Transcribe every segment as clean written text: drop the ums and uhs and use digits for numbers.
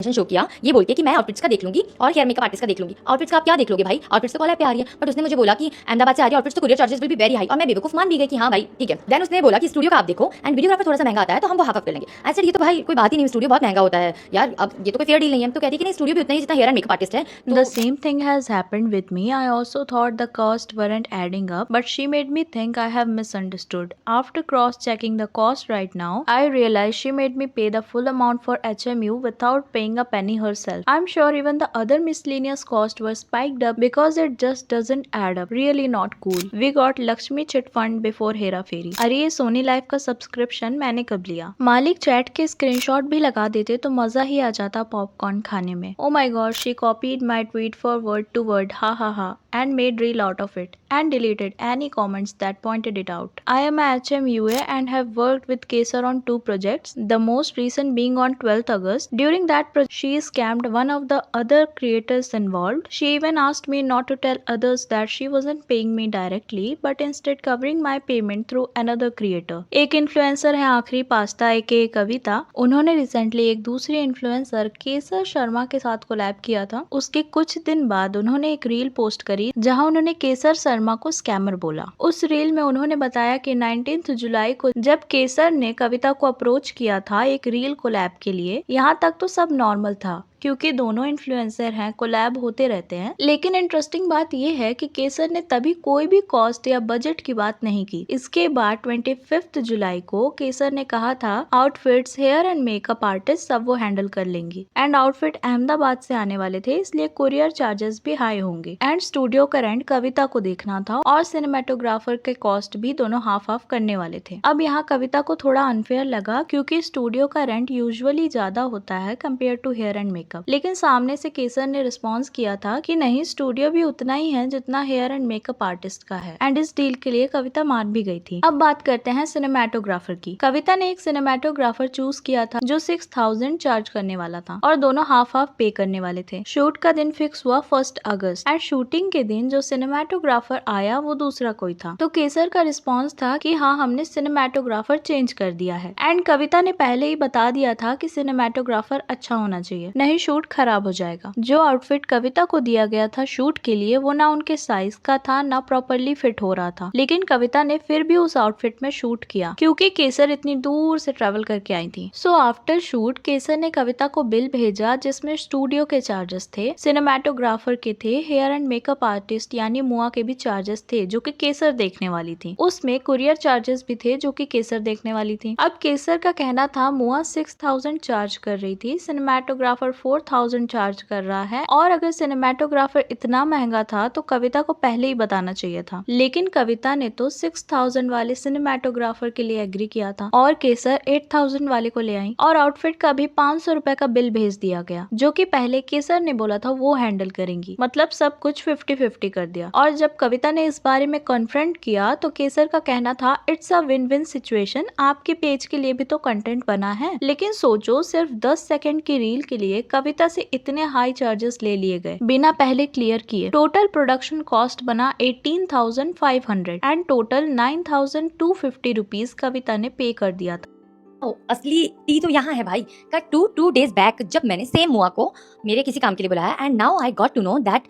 Show किया ये बोल के कि मैं आउटफिट्स का देख लूंगी और हेयर मेकअप आर्टिस्ट का देख लूंगी। आउटफिट्स का आप क्या देख लोगे भाई, आउटफिट्स तो कॉल पे आ रही है। बट उसने मुझे बोला कि अहमदाबाद से आ रही है आउटफिट्स तो courier charges will be very high, और मैं बेवकूफ मान भी गई कि हाँ भाई ठीक है। देन उसने बोला कि स्टूडियो का आप देखो एंड वीडियोग्राफर थोड़ा सा महंगा आता है तो हम वो हाफ कर लेंगे। आई सेड ये तो भाई कोई बात ही नहीं, स्टूडियो बहुत महंगा होता है यार, अब ये तो कोई फेयर डील नहीं है। तो कहती है कि नहीं स्टूडियो भी उतना ही जितना हेयर एंड मेकअप आर्टिस्ट है। The same thing has happened with me. I also thought the costs weren't adding up, but she made me think I have misunderstood. After cross-checking the cost right now, I realized she made me pay the full amount for HMU without paying a penny herself. I'm sure even the other miscellaneous costs were spiked up because it just doesn't add up. Really not cool. We got Lakshmi Chit Fund before Hera Fairy. अरे ये Soni live का subscription मैंने कब लिया? मालिक chat के screenshot भी लगा देते तो मजा ही आ जाता पॉपकॉर्न खाने में। Oh my god, she copied my tweet for word to word, ha ha ha, and made reel out of it, and deleted any comments that pointed it out. I am a HMUA and have worked with Kesar on 2 projects, the most recent being on 12th August. During that project, she scammed one of the other creators involved. She even asked me not to tell others that she wasn't paying me directly, but instead covering my payment through another creator. एक influencer है आखिरी pasta के कविता, उन्होंने recently एक दूसरे influencer केसर शर्मा के साथ collab किया था। उसके कुछ दिन बाद उन्होंने एक रील पोस्ट करी जहां उन्होंने केसर शर्मा को स्कैमर बोला। उस रील में उन्होंने बताया कि 19 जुलाई को जब केसर ने कविता को अप्रोच किया था एक रील कोलैब के लिए, यहाँ तक तो सब नॉर्मल था क्योंकि दोनों इन्फ्लुएंसर हैं, कोलैब होते रहते हैं। लेकिन इंटरेस्टिंग बात यह है कि केसर ने तभी कोई भी कॉस्ट या बजट की बात नहीं की। इसके बाद 25 जुलाई को केसर ने कहा था outfits, hair and makeup artist सब वो हैंडल कर लेंगी, एंड आउटफिट अहमदाबाद से आने वाले थे इसलिए कुरियर चार्जेस भी हाई होंगे, एंड स्टूडियो का रेंट कविता को देखना था और सिनेमेटोग्राफर के कॉस्ट भी दोनों हाफ हाफ करने वाले थे। अब यहाँ कविता को थोड़ा अनफेयर लगा क्योंकि स्टूडियो का रेंट यूजुअली ज्यादा होता है compare to hair and makeup, लेकिन सामने से केसर ने रिस्पॉन्स किया था कि नहीं स्टूडियो भी उतना ही है जितना हेयर एंड मेकअप आर्टिस्ट का है, एंड इस डील के लिए कविता मान भी गई थी। अब बात करते हैं सिनेमेटोग्राफर की। कविता ने एक सिनेमेटोग्राफर चूज किया था जो 6000 चार्ज करने वाला था और दोनों हाफ हाफ पे करने वाले थे। शूट का दिन फिक्स हुआ 1 अगस्त एंड शूटिंग के दिन जो सिनेमेटोग्राफर आया वो दूसरा कोई था। तो केसर का रिस्पॉन्स था कि हाँ हमने सिनेमेटोग्राफर चेंज कर दिया है, एंड कविता ने पहले ही बता दिया था कि सिनेमेटोग्राफर अच्छा होना चाहिए, नहीं शूट खराब हो जाएगा। जो आउटफिट कविता को दिया गया था शूट के लिए वो ना उनके साइज का था ना प्रॉपरली फिट हो रहा था, लेकिन कविता ने फिर भी उस आउटफिट में शूट किया क्योंकि केसर इतनी दूर से ट्रेवल करके आई थी। सो आफ्टर शूट केसर ने कविता को बिल भेजा जिसमें स्टूडियो के चार्जेस थे, सिनेमेटोग्राफर के थे, हेयर एंड मेकअप आर्टिस्ट यानी मुआ के भी चार्जेस थे जो कि केसर देखने वाली थी, उसमें कुरियर चार्जेस भी थे जो कि केसर देखने वाली थी। अब केसर का कहना था मुआ 6000 चार्ज कर रही थी, सिनेमेटोग्राफर 4000 चार्ज कर रहा है, और अगर सिनेमेटोग्राफर इतना महंगा था तो कविता को पहले ही बताना चाहिए था। लेकिन कविता ने तो 6000 वाले सिनेमेटोग्राफर के लिए एग्री किया था और केसर 8000 वाले को ले आई, और आउटफिट का भी 500 रुपए का बिल भेज दिया गया जो कि पहले केसर ने बोला था वो हैंडल करेंगी, मतलब सब कुछ 50-50 कर दिया। और जब कविता ने इस बारे में कॉन्फ्रंट किया तो केसर का कहना था it's a win win situation, आपके पेज के लिए भी तो कंटेंट बना है। लेकिन सोचो सिर्फ 10 सेकंड की रील के लिए कविता से इतने हाई चार्जेस ले लिए गए बिना पहले क्लियर किए। टोटल प्रोडक्शन कॉस्ट बना 18,500 एंड टोटल 9,250 रुपीज कविता ने पे कर दिया था। असली टी तो यहाँ है भाई। कट टू 2 days बैक जब मैंने सेम मुआ को मेरे किसी काम के लिए बुलाया and now I got to know that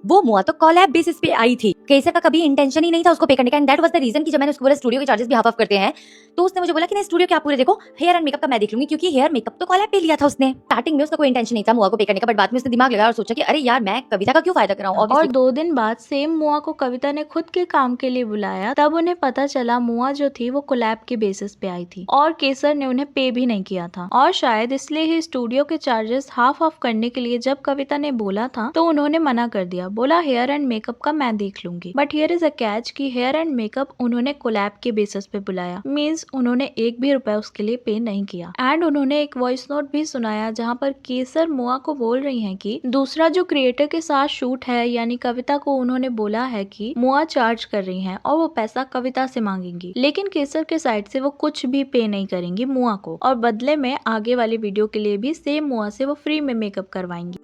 वो मुआ तो कॉलैब बेसिस पे आई थी, केसर का कभी इंटेंशन ही नहीं था उसको पे करने का, and that was the reason कि जब मैंने उसको बोला स्टूडियो के चार्जेस भी हाफ ऑफ करते हैं तो उसने मुझे बोला कि नहीं स्टूडियो क्या पूरे देखो, हेयर एंड मेकअप का मैं देख लूंगी, क्योंकि हेयर मेकअप तो कॉलैब पे लिया था उसने। स्टार्टिंग में उसका कोई इंटेंशन नहीं था मुआ को पे करने का, बट बाद में उसने दिमाग लगाया और सोचा कि अरे यार मैं कविता का क्यों फायदा कराऊं। और 2 दिन बाद सेम मुआ को कविता ने खुद के काम के लिए बुलाया, तब उन्हें पता चला मुआ जो थी वो कोलैब के बेसिस पे आई थी और केसर ने उन्हें पे भी नहीं किया था, और शायद इसलिए ही स्टूडियो के चार्जेस हाफ ऑफ करने के लिए जब कविता ने बोला था तो उन्होंने मना कर दिया, बोला हेयर एंड मेकअप का मैं देख लूंगी। But here is a catch कि हेयर एंड मेकअप उन्होंने कोलैब के बेसिस पे बुलाया, मींस उन्होंने एक भी रुपए उसके लिए पे नहीं किया, एंड उन्होंने एक वॉइस नोट भी सुनाया जहाँ पर केसर मुआ को बोल रही हैं कि दूसरा जो क्रिएटर के साथ शूट है यानी कविता को उन्होंने बोला है कि मुआ चार्ज कर रही हैं और वो पैसा कविता से मांगेंगी, लेकिन केसर के साइड से वो कुछ भी पे नहीं करेंगी मुआ को, और बदले में आगे वाली वीडियो के लिए भी सेम मुआ से वो फ्री में मेकअप करवाएंगी।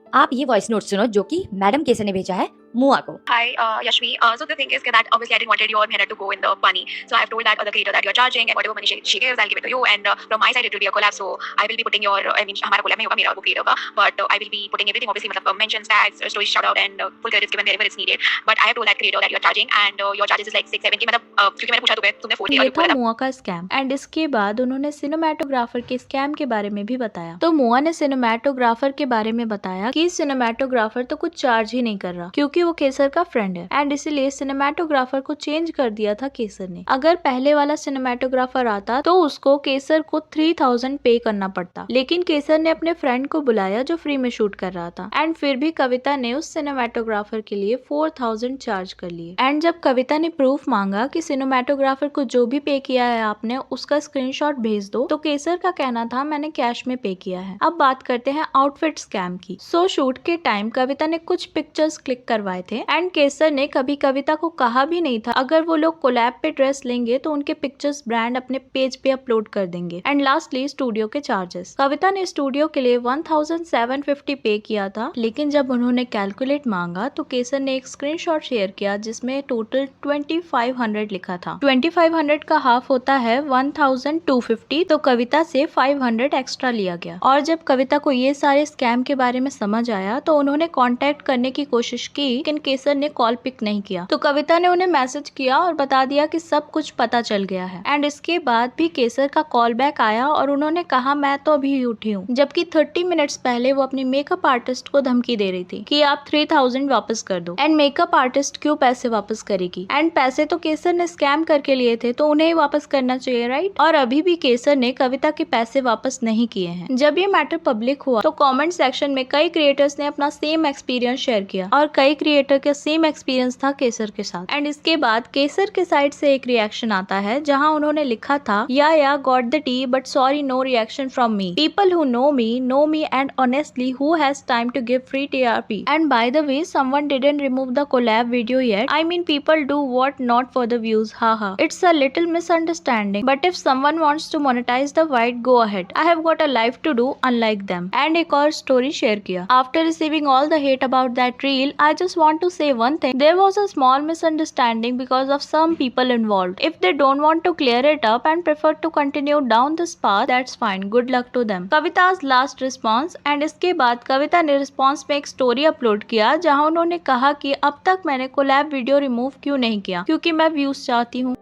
आप ये वॉइस नोट सुनो जो कि मैडम केसर ने भेजा है मुआ को। Hi, Yashvi. So the thing is that obviously I didn't wanted your Mehnet to go in the money. So I have told that other creator that you're charging and whatever money she gives, I'll give it to you. And from my side, it will be a collab. So I will be putting your, I mean, हमारा collab नहीं होगा मेरा और वो creator का, but I will be putting everything obviously मतलब mentions, tags, story shout out and full credits given wherever it's needed. But I have told that creator that you're charging and your charges is like 6-7 की मतलब क्योंकि मैंने पूछा तुमने 4 ये दिया था मुआ का स्कैम। एंड इसके बाद उन्होंने सिनेमैटोग्राफर के स्कैम के बारे में भी बताया। तो मुआ ने सिनेमैटोग्राफर के बारे में बताया कि सिनेमैटोग्राफर तो कुछ चार्ज ही नहीं कर रहा क्योंकि वो केसर का फ्रेंड है एंड इसीलिए सिनेमैटोग्राफर को चेंज कर दिया था केसर ने। अगर पहले वाला सिनेमैटोग्राफर आता तो उसको केसर को 3000 पे करना पड़ता, लेकिन केसर ने अपने फ्रेंड को बुलाया जो फ्री में शूट कर रहा था एंड फिर भी कविता ने उस सिनेमैटोग्राफर के लिए 4000 चार्ज कर लिए। एंड जब कविता ने प्रूफ मांगा कि सिनेमैटोग्राफर को जो भी पे किया है आपने उसका स्क्रीनशॉट भेज दो, तो केसर का कहना था मैंने कैश में पे किया है। अब बात करते हैं आउटफिट स्कैम की। सो शूट के टाइम कविता ने कुछ पिक्चर्स क्लिक करवाए थे एंड केसर ने कभी कविता को कहा भी नहीं था अगर वो लोग कोलैब पे ड्रेस लेंगे तो उनके पिक्चर्स ब्रांड अपने पेज पे अपलोड कर देंगे। एंड लास्टली स्टूडियो के चार्जेस। कविता ने स्टूडियो के लिए 1750 पे किया था, लेकिन जब उन्होंने कैलकुलेट मांगा तो केसर ने एक स्क्रीनशॉट शेयर किया जिसमें टोटल 2500 लिखा था। 2500 का हाफ होता है 1250, तो कविता से 500 एक्स्ट्रा लिया गया। और जब कविता को ये सारे स्कैम के बारे में समझ आया तो उन्होंने कांटेक्ट करने की कोशिश की, लेकिन केसर ने कॉल पिक नहीं किया। तो कविता ने उन्हें मैसेज किया और बता दिया कि सब कुछ पता चल गया है। एंड इसके बाद भी केसर का कॉल बैक आया और उन्होंने कहा मैं तो अभी उठी हूँ, जबकि 30 मिनट्स पहले वो अपनी मेकअप आर्टिस्ट को धमकी दे रही थी कि आप 3000 वापस कर दो। एंड मेकअप आर्टिस्ट क्यों पैसे वापस करेगी? एंड पैसे तो केसर ने स्कैम करके लिए थे तो उन्हें ही वापस करना चाहिए, राइट? और अभी भी केसर ने कविता के पैसे वापस नहीं किए हैं। जब ये मैटर पब्लिक हुआ तो कमेंट सेक्शन में कई क्रिएटर्स ने अपना सेम एक्सपीरियंस शेयर किया और कई क्रिएटर का सेम एक्सपीरियंस था केसर के साथ। एंड इसके बाद केसर के साइड से एक रिएक्शन आता है जहां उन्होंने लिखा था या got the tea but sorry no reaction from me. People who know me and honestly who has time to give free TRP। And by the way someone didn't remove the collab video yet. I mean people do what not for the views. Haha, it's a little misunderstanding but if someone wants to monetize the white go ahead. I have got a life to do unlike them. And एक और story share किया। After receiving all the hate about that reel, I just want to say one thing. There was a small misunderstanding because of some people involved. If they don't want to clear it up and prefer to continue down this path, that's fine. Good luck to them. कविता's last response। And इसके बाद कविता ने response में एक story upload किया जहां उन्होंने कहा कि अब तक मैंने कोलैब वीडियो रिमूव क्यों नहीं किया, क्योंकि मैं व्यूज चाहती हूँ।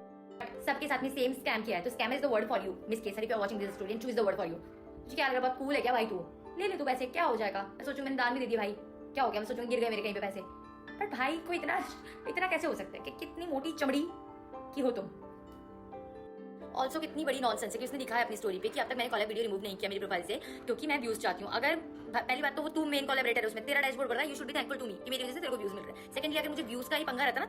सबके साथ में सेम स्कैम किया है तो scam is the word for you. Miss Kesari, if you are watching this story, choose the word for you. तुझे क्या लग रहा है बहुत कूल है क्या भाई? तू ले ले, तू पैसे क्या हो जाएगा? मैं सोचूं मैंने दान भी दे दिया भाई, क्या हो गया? मैं सोचूं गिर गए मेरे कहीं पे पैसे। पर भाई को इतना कैसे हो सकता है कि कितनी मोटी चमड़ी की हो तुम? ऑल्सो कितनी बड़ी नॉनसेंस है कि उसने दिखा है अपनी स्टोरी पे कि अब तक मैंने कॉलैब वीडियो रिमूव नहीं किया मेरी प्रोफाइल से क्योंकि मैं व्यूज चाहती हूँ। अगर पहली बात तो वो तू मेन कोलैबोरेटर है उसमें, तेरा डैशबोर्ड बढ़ रहा है, you should be thankful to me कि मेरी वजह से तेरे को व्यूज मिल रहे हैं। सेकंडली अगर मुझे व्यूज का ही पंगा रहता ना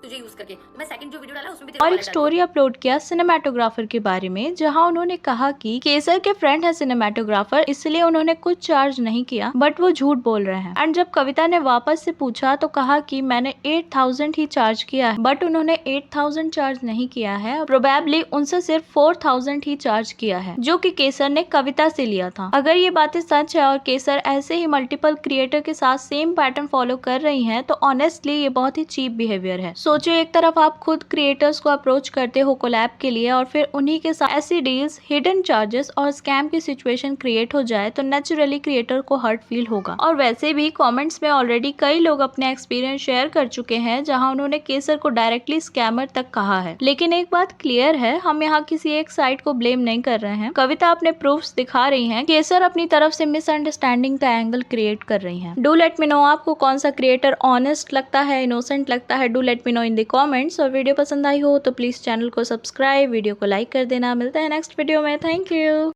तुझे यूज करके, तो मैं सेकंड जो वीडियो डाला उसमें भी और एक स्टोरी अपलोड किया सिनेमैटोग्राफर के बारे में जहां उन्होंने कहा कि केसर के फ्रेंड है सिनेमैटोग्राफर, इसलिए उन्होंने कुछ चार्ज नहीं किया, बट वो झूठ बोल रहे हैं। एंड जब कविता ने वापस से पूछा तो कहा कि मैंने 8000 ही चार्ज किया है, बट उन्होंने 8000 चार्ज नहीं किया है, प्रोबेबली उनसे सिर्फ 4000 ही चार्ज किया है जो कि केसर ने कविता से लिया था। अगर ये बातें सच है और केसर ऐसे ही मल्टीपल क्रिएटर के साथ सेम पैटर्न फॉलो कर रही है तो ऑनेस्टली ये बहुत ही चीप बिहेवियर है। सोचो एक तरफ आप खुद क्रिएटर्स को अप्रोच करते हो कोलैब के लिए और फिर उन्हीं के साथ ऐसी डील्स, हिडन चार्जेस और स्कैम की सिचुएशन क्रिएट हो जाए तो नेचुरली क्रिएटर को हर्ट फील होगा। और वैसे भी कमेंट्स में ऑलरेडी कई लोग अपने एक्सपीरियंस शेयर कर चुके हैं जहां उन्होंने केसर को डायरेक्टली स्कैमर तक कहा है। लेकिन एक बात क्लियर है, हम यहाँ किसी एक साइड को ब्लेम नहीं कर रहे हैं। कविता अपने प्रूफ्स दिखा रही हैं, केसर अपनी तरफ से मिसअंडरस्टैंडिंग का एंगल क्रिएट कर रही हैं। डू लेट मी नो आपको कौन सा क्रिएटर ऑनेस्ट लगता है, इनोसेंट लगता है। Do let me know in the comments. और वीडियो पसंद आई हो तो प्लीज चैनल को सब्सक्राइब, वीडियो को लाइक कर देना। मिलते हैं नेक्स्ट वीडियो में। Thank you.